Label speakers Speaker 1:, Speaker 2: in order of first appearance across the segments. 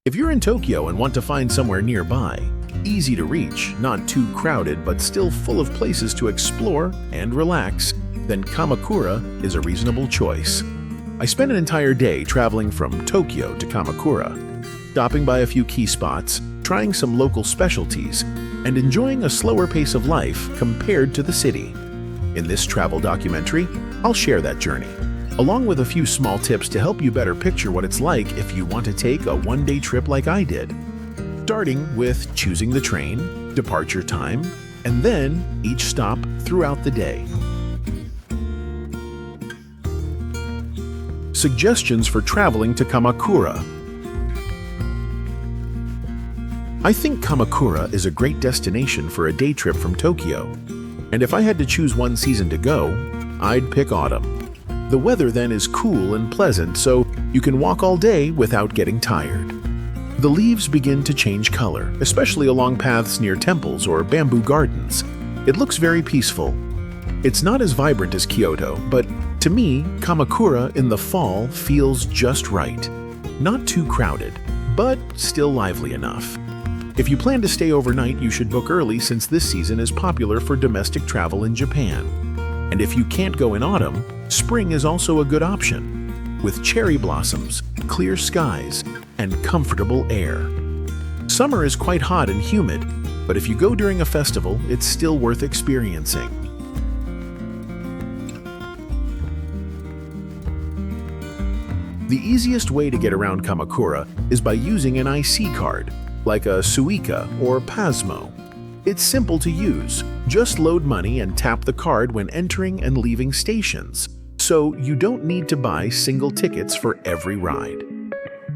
Speaker 1: If you're in Tokyo and want to find somewhere nearby, easy to reach, not too crowded but still full of places to explore and relax, then Kamakura is a reasonable choice. I spent an entire day traveling from Tokyo to Kamakura, stopping by a few key spots, trying some local specialties, and enjoying a slower pace of life compared to the city. In this travel documentary, I'll share that journey, along with a few small tips to help you better picture what it's like if you want to take a one-day trip like I did. Starting with choosing the train, departure time, and then each stop throughout the day. Suggestions for traveling to Kamakura. I think Kamakura is a great destination for a day trip from Tokyo, and if I had to choose one season to go, I'd pick autumn. The weather then is cool and pleasant, so you can walk all day without getting tired. The leaves begin to change color, especially along paths near temples or bamboo gardens. It looks very peaceful. It's not as vibrant as Kyoto, but to me, Kamakura in the fall feels just right. Not too crowded, but still lively enough. If you plan to stay overnight, you should book early since this season is popular for domestic travel in Japan. And if you can't go in autumn, spring is also a good option, with cherry blossoms, clear skies, and comfortable air. Summer is quite hot and humid, but if you go during a festival, it's still worth experiencing. The easiest way to get around Kamakura is by using an IC card, like a Suica or Pasmo. It's simple to use. Just load money and tap the card when entering and leaving stations, so you don't need to buy single tickets for every ride.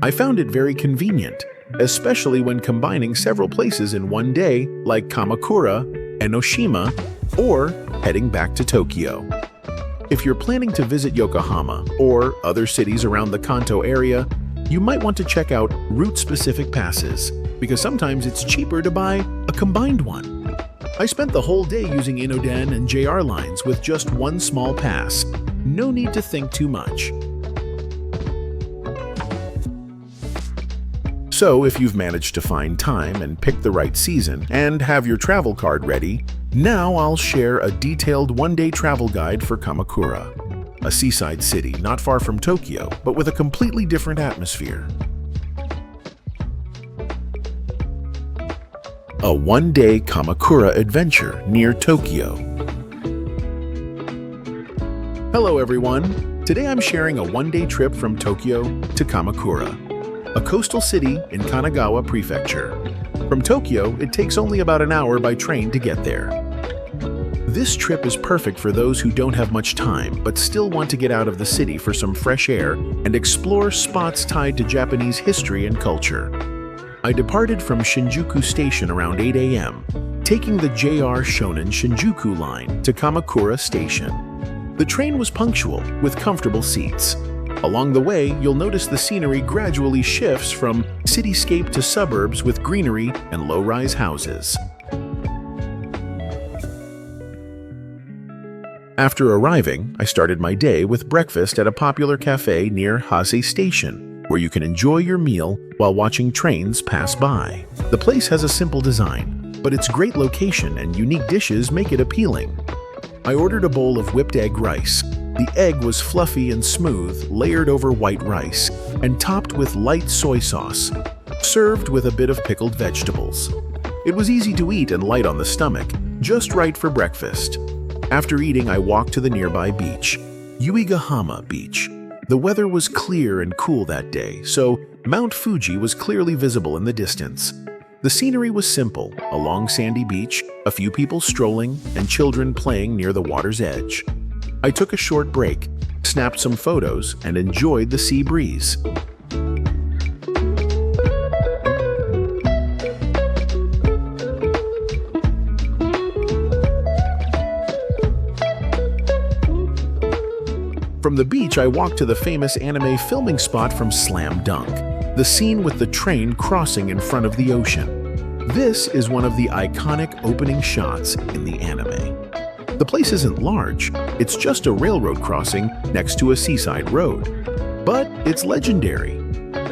Speaker 1: I found it very convenient, especially when combining several places in one day like Kamakura, Enoshima, or heading back to Tokyo. If you're planning to visit Yokohama or other cities around the Kanto area, you might want to check out route-specific passes, because sometimes it's cheaper to buy a combined one. I spent the whole day using Inoden and JR lines with just one small pass. No need to think too much. So if you've managed to find time and pick the right season and have your travel card ready, now I'll share a detailed one-day travel guide for Kamakura, a seaside city not far from Tokyo, but with a completely different atmosphere. A one-day Kamakura adventure near Tokyo. Hello everyone! Today I'm sharing a one-day trip from Tokyo to Kamakura, a coastal city in Kanagawa Prefecture. From Tokyo, it takes only about an hour by train to get there. This trip is perfect for those who don't have much time but still want to get out of the city for some fresh air and explore spots tied to Japanese history and culture. I departed from Shinjuku Station around 8 a.m., taking the JR Shonan Shinjuku line to Kamakura Station. The train was punctual, with comfortable seats. Along the way, you'll notice the scenery gradually shifts from cityscape to suburbs with greenery and low-rise houses. After arriving, I started my day with breakfast at a popular cafe near Hase Station, where you can enjoy your meal while watching trains pass by. The place has a simple design, but its great location and unique dishes make it appealing. I ordered a bowl of whipped egg rice. The egg was fluffy and smooth, layered over white rice, and topped with light soy sauce, served with a bit of pickled vegetables. It was easy to eat and light on the stomach, just right for breakfast. After eating, I walked to the nearby beach, Uegahama Beach. The weather was clear and cool that day, so Mount Fuji was clearly visible in the distance. The scenery was simple, a long sandy beach, a few people strolling, and children playing near the water's edge. I took a short break, snapped some photos, and enjoyed the sea breeze. From the beach, I walked to the famous anime filming spot from Slam Dunk, the scene with the train crossing in front of the ocean. This is one of the iconic opening shots in the anime. The place isn't large, it's just a railroad crossing next to a seaside road. But it's legendary.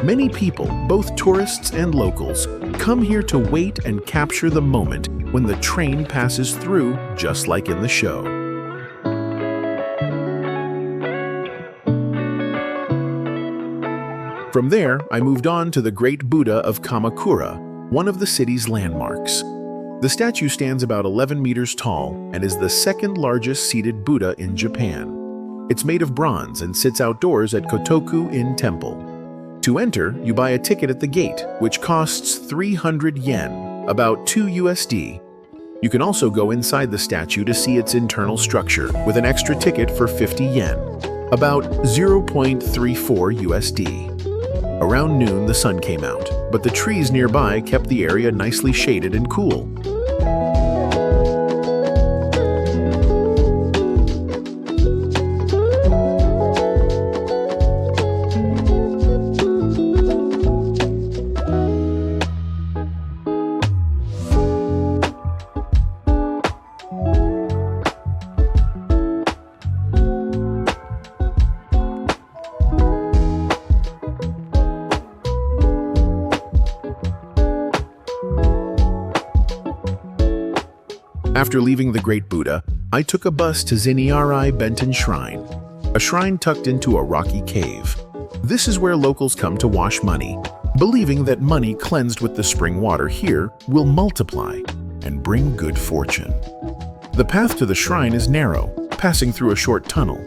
Speaker 1: Many people, both tourists and locals, come here to wait and capture the moment when the train passes through, just like in the show. From there, I moved on to the Great Buddha of Kamakura, one of the city's landmarks. The statue stands about 11 meters tall and is the second largest seated Buddha in Japan. It's made of bronze and sits outdoors at Kotoku-in Temple. To enter, you buy a ticket at the gate, which costs 300 yen, about $2. You can also go inside the statue to see its internal structure with an extra ticket for 50 yen, about $0.34. Around noon, the sun came out, but the trees nearby kept the area nicely shaded and cool. After leaving the Great Buddha, I took a bus to Ziniarai Benten Shrine, a shrine tucked into a rocky cave. This is where locals come to wash money, believing that money cleansed with the spring water here will multiply and bring good fortune. The path to the shrine is narrow, passing through a short tunnel.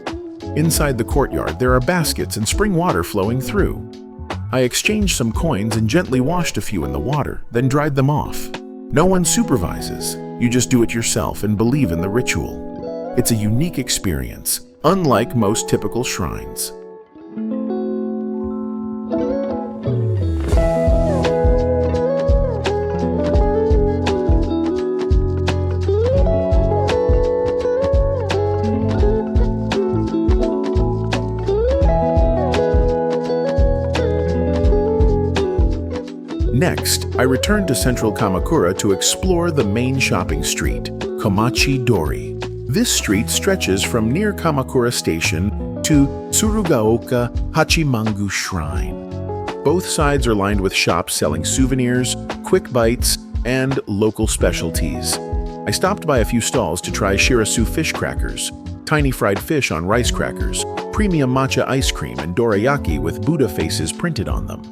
Speaker 1: Inside the courtyard, there are baskets and spring water flowing through. I exchanged some coins and gently washed a few in the water, then dried them off. No one supervises. You just do it yourself and believe in the ritual. It's a unique experience, unlike most typical shrines. Next, I returned to central Kamakura to explore the main shopping street, Komachi-dori. This street stretches from near Kamakura Station to Tsurugaoka Hachimangu Shrine. Both sides are lined with shops selling souvenirs, quick bites, and local specialties. I stopped by a few stalls to try shirasu fish crackers, tiny fried fish on rice crackers, premium matcha ice cream, and dorayaki with Buddha faces printed on them.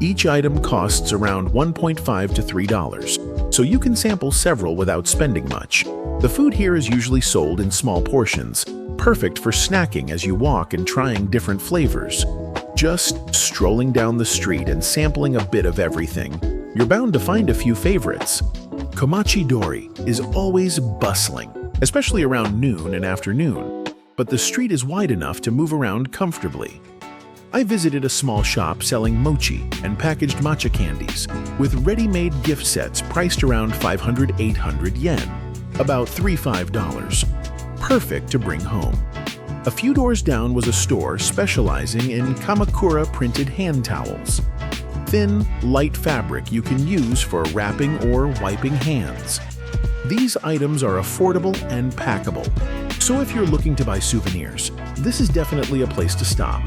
Speaker 1: Each item costs around $1.5 to $3, so you can sample several without spending much. The food here is usually sold in small portions, perfect for snacking as you walk and trying different flavors. Just strolling down the street and sampling a bit of everything, you're bound to find a few favorites. Komachi-dori is always bustling, especially around noon and afternoon, but the street is wide enough to move around comfortably. I visited a small shop selling mochi and packaged matcha candies with ready-made gift sets priced around 500–800 yen, about $3–5, perfect to bring home. A few doors down was a store specializing in Kamakura printed hand towels, thin, light fabric you can use for wrapping or wiping hands. These items are affordable and packable, so if you're looking to buy souvenirs, this is definitely a place to stop.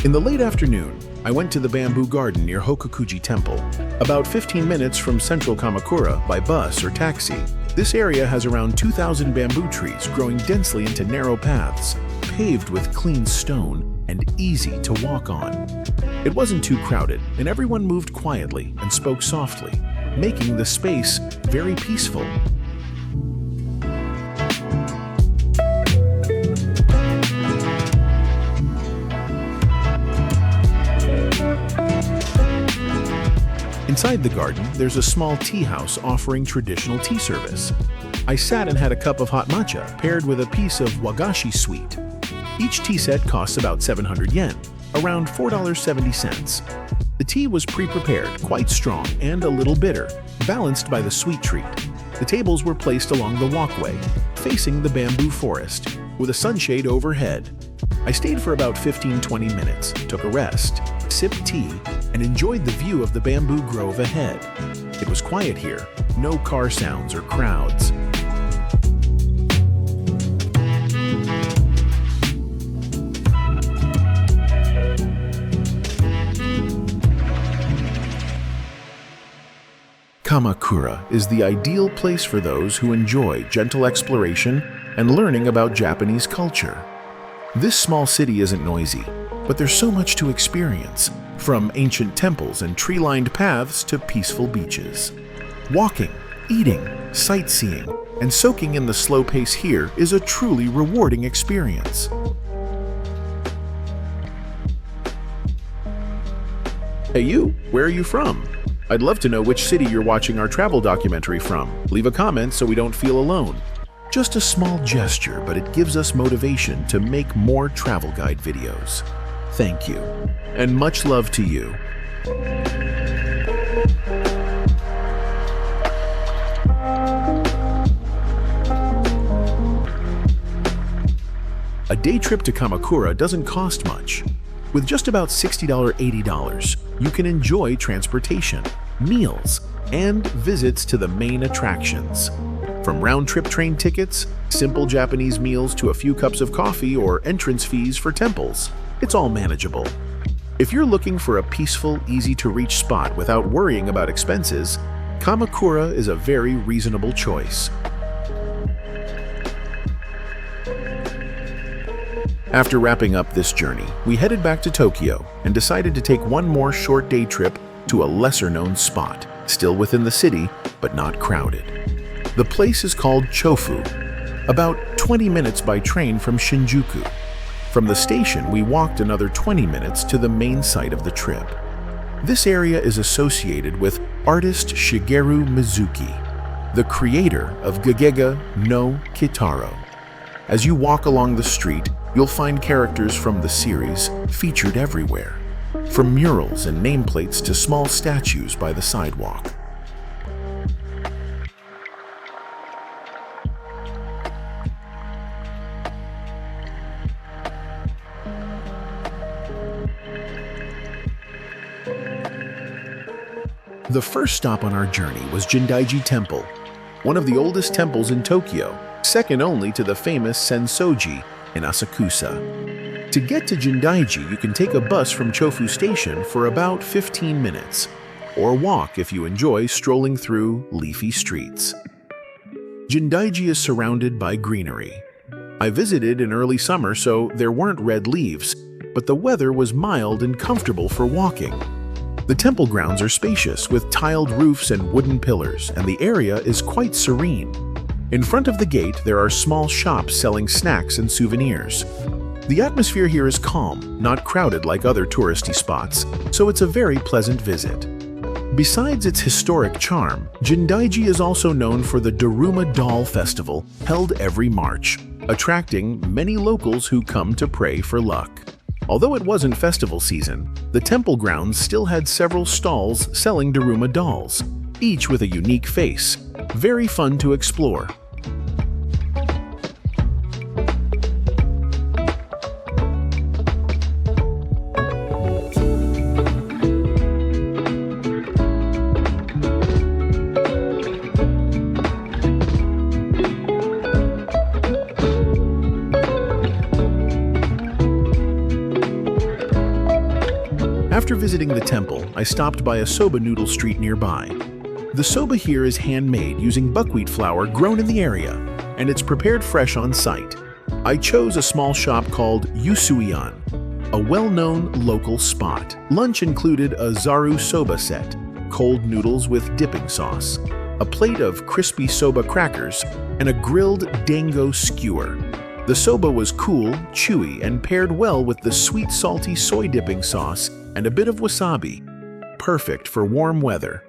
Speaker 1: In the late afternoon, I went to the bamboo garden near Hokokuji Temple, about 15 minutes from central Kamakura by bus or taxi. This area has around 2,000 bamboo trees growing densely into narrow paths, paved with clean stone and easy to walk on. It wasn't too crowded, and everyone moved quietly and spoke softly, making the space very peaceful. Inside the garden, there's a small tea house offering traditional tea service. I sat and had a cup of hot matcha paired with a piece of wagashi sweet. Each tea set costs about 700 yen, around $4.70. The tea was pre-prepared, quite strong, and a little bitter, balanced by the sweet treat. The tables were placed along the walkway, facing the bamboo forest, with a sunshade overhead. I stayed for about 15-20 minutes, took a rest, sipped tea, and enjoyed the view of the bamboo grove ahead. It was quiet here, no car sounds or crowds. Kamakura is the ideal place for those who enjoy gentle exploration and learning about Japanese culture. This small city isn't noisy, but there's so much to experience, from ancient temples and tree-lined paths to peaceful beaches. Walking, eating, sightseeing, and soaking in the slow pace here is a truly rewarding experience. Hey you, where are you from? I'd love to know which city you're watching our travel documentary from. Leave a comment so we don't feel alone. Just a small gesture, but it gives us motivation to make more travel guide videos. Thank you, and much love to you. A day trip to Kamakura doesn't cost much. With just about $60–80, you can enjoy transportation, meals, and visits to the main attractions. From round-trip train tickets, simple Japanese meals to a few cups of coffee or entrance fees for temples, it's all manageable. If you're looking for a peaceful, easy-to-reach spot without worrying about expenses, Kamakura is a very reasonable choice. After wrapping up this journey, we headed back to Tokyo and decided to take one more short day trip to a lesser-known spot, still within the city, but not crowded. The place is called Chofu, about 20 minutes by train from Shinjuku. From the station, we walked another 20 minutes to the main site of the trip. This area is associated with artist Shigeru Mizuki, the creator of Gegege no Kitaro. As you walk along the street, you'll find characters from the series featured everywhere, from murals and nameplates to small statues by the sidewalk. The first stop on our journey was Jindaiji Temple, one of the oldest temples in Tokyo, second only to the famous Sensoji in Asakusa. To get to Jindaiji, you can take a bus from Chofu Station for about 15 minutes, or walk if you enjoy strolling through leafy streets. Jindaiji is surrounded by greenery. I visited in early summer, so there weren't red leaves, but the weather was mild and comfortable for walking. The temple grounds are spacious with tiled roofs and wooden pillars, and the area is quite serene. In front of the gate, there are small shops selling snacks and souvenirs. The atmosphere here is calm, not crowded like other touristy spots, so it's a very pleasant visit. Besides its historic charm, Jindaiji is also known for the Daruma Doll Festival held every March, attracting many locals who come to pray for luck. Although it wasn't festival season, the temple grounds still had several stalls selling Daruma dolls, each with a unique face. Very fun to explore. After visiting the temple, I stopped by a soba noodle street nearby. The soba here is handmade using buckwheat flour grown in the area, and it's prepared fresh on site. I chose a small shop called Yusuian, a well-known local spot. Lunch included a zaru soba set, cold noodles with dipping sauce, a plate of crispy soba crackers, and a grilled dango skewer. The soba was cool, chewy, and paired well with the sweet salty soy dipping sauce and a bit of wasabi. Perfect for warm weather.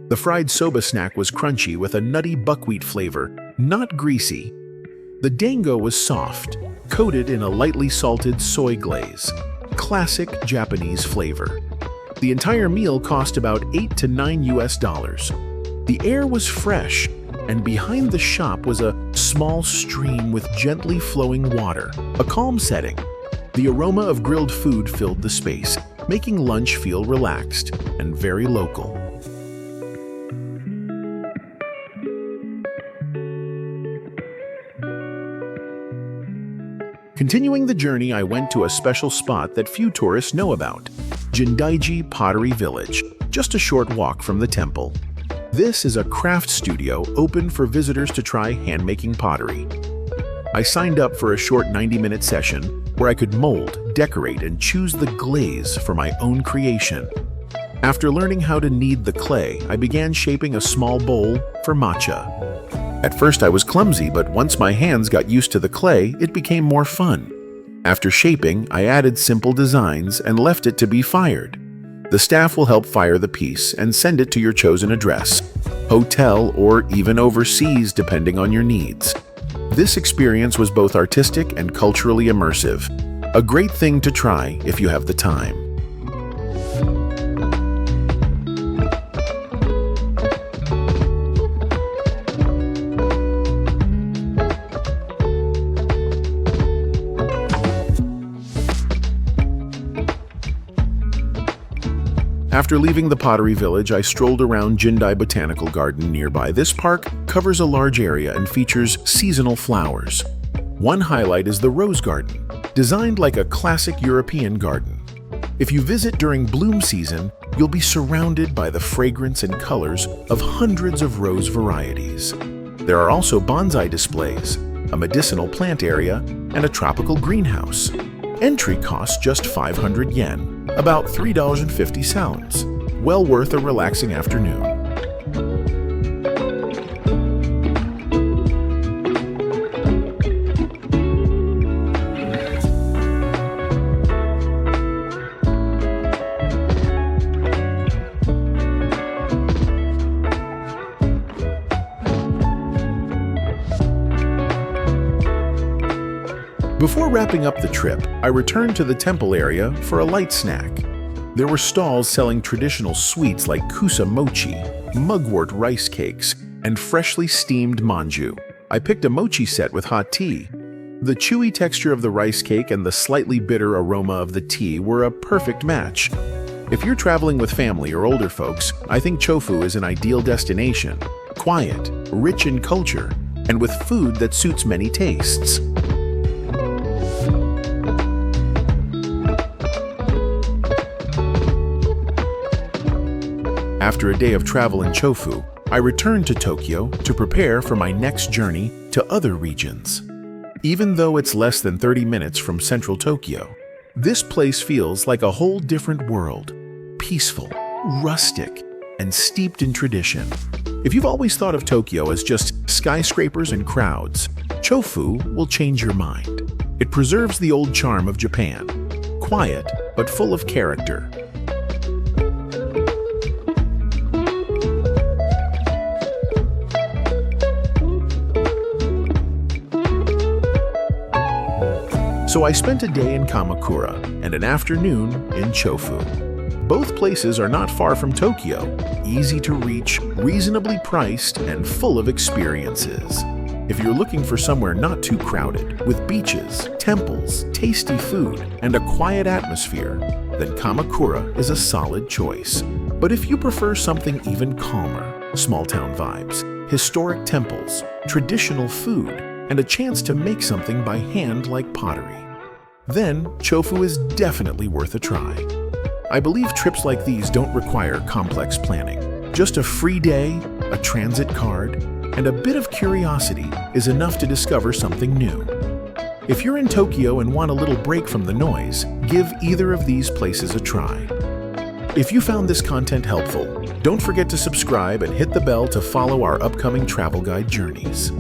Speaker 1: The fried soba snack was crunchy with a nutty buckwheat flavor, not greasy. The dango was soft, coated in a lightly salted soy glaze. Classic Japanese flavor. The entire meal cost about $8 to $9. The air was fresh, and behind the shop was a small stream with gently flowing water, a calm setting. The aroma of grilled food filled the space, making lunch feel relaxed and very local. Continuing the journey, I went to a special spot that few tourists know about, Jindaiji Pottery Village, just a short walk from the temple. This is a craft studio open for visitors to try hand-making pottery. I signed up for a short 90-minute session where I could mold, decorate, and choose the glaze for my own creation. After learning how to knead the clay, I began shaping a small bowl for matcha. At first I was clumsy, but once my hands got used to the clay, it became more fun. After shaping, I added simple designs and left it to be fired. The staff will help fire the piece and send it to your chosen address, hotel, or even overseas depending on your needs. This experience was both artistic and culturally immersive. A great thing to try if you have the time. After leaving the pottery village, I strolled around Jindai Botanical Garden nearby. This park covers a large area and features seasonal flowers. One highlight is the rose garden, designed like a classic European garden. If you visit during bloom season, you'll be surrounded by the fragrance and colors of hundreds of rose varieties. There are also bonsai displays, a medicinal plant area, and a tropical greenhouse. Entry costs just 500 yen, about $3.50. Well worth a relaxing afternoon. Before wrapping up the trip, I returned to the temple area for a light snack. There were stalls selling traditional sweets like kusa mochi, mugwort rice cakes, and freshly steamed manju. I picked a mochi set with hot tea. The chewy texture of the rice cake and the slightly bitter aroma of the tea were a perfect match. If you're traveling with family or older folks, I think Chofu is an ideal destination. Quiet, rich in culture, and with food that suits many tastes. After a day of travel in Chofu, I returned to Tokyo to prepare for my next journey to other regions. Even though it's less than 30 minutes from central Tokyo, this place feels like a whole different world, peaceful, rustic, and steeped in tradition. If you've always thought of Tokyo as just skyscrapers and crowds, Chofu will change your mind. It preserves the old charm of Japan, quiet but full of character. So I spent a day in Kamakura and an afternoon in Chofu. Both places are not far from Tokyo, easy to reach, reasonably priced, and full of experiences. If you're looking for somewhere not too crowded, with beaches, temples, tasty food, and a quiet atmosphere, then Kamakura is a solid choice. But if you prefer something even calmer, small-town vibes, historic temples, traditional food, and a chance to make something by hand like pottery, then Chofu is definitely worth a try. I believe trips like these don't require complex planning. Just a free day, a transit card, and a bit of curiosity is enough to discover something new. If you're in Tokyo and want a little break from the noise, give either of these places a try. If you found this content helpful, don't forget to subscribe and hit the bell to follow our upcoming travel guide journeys.